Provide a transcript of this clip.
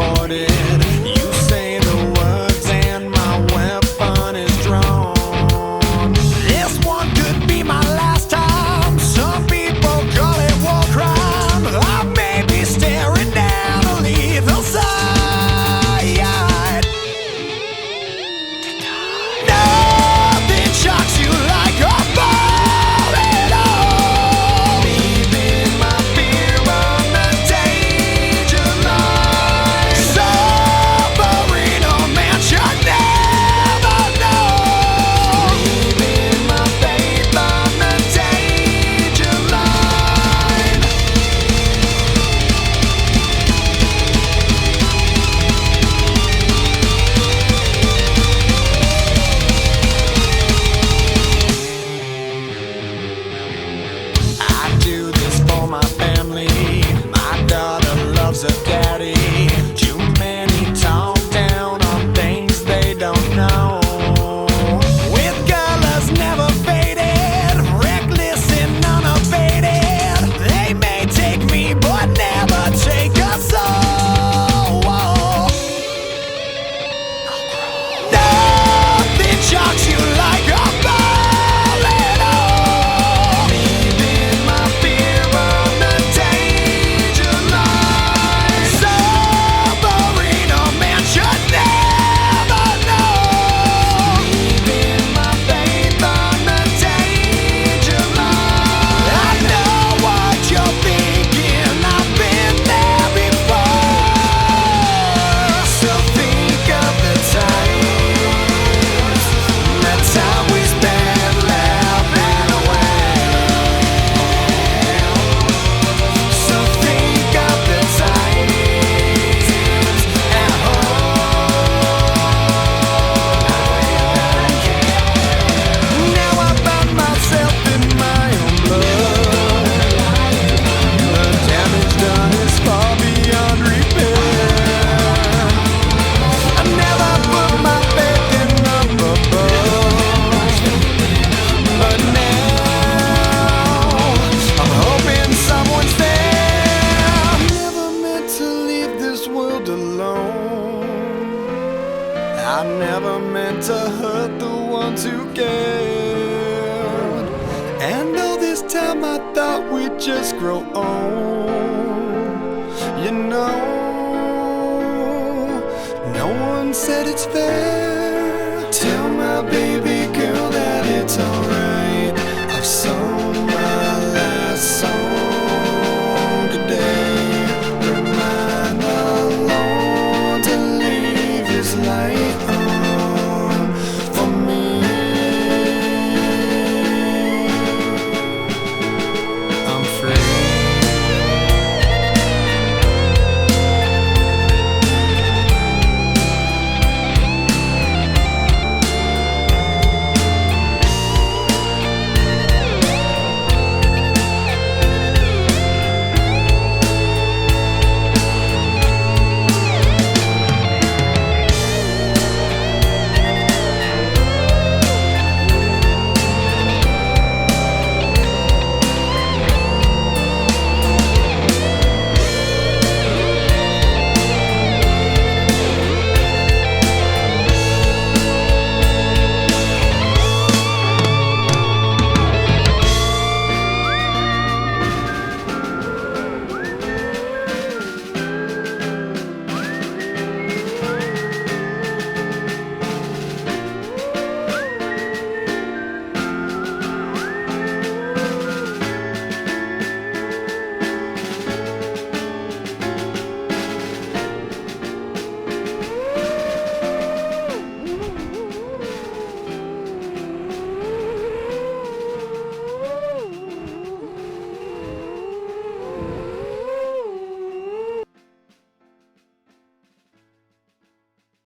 transported. You say the words and my weapon is drawn. This one could be my last time. Some people call it war crime. I may be staring down a lethal side. Nothing shocks you like a ball at all. Leaving my fear on the danger line. Suffering a man should never know. Leaving my faith on the danger line. I do this for my family. My daughter loves her daddy. Too many talk down on things they don't know. With colors never faded, reckless and unabated. They may take me but never take us all. Nothing shocks you like a ball at all. Leaving my fear on the danger line. Suffering a man should never know. Leaving my faith on the danger line. I know what you're thinking, I've been there before. So think of the times, the time we spent laughing away. So think of the times at home. Now I find myself in my own blood. The damage done is far beyond repair. I never put my faith in up above, but now I'm hoping someone's there. Never meant to leave this world alone. I never meant to hurt the ones who cared. And all this time I thought we'd just grow old. You know, no one said it's fair. Tell my baby girl that it's alright. I've sown my last song.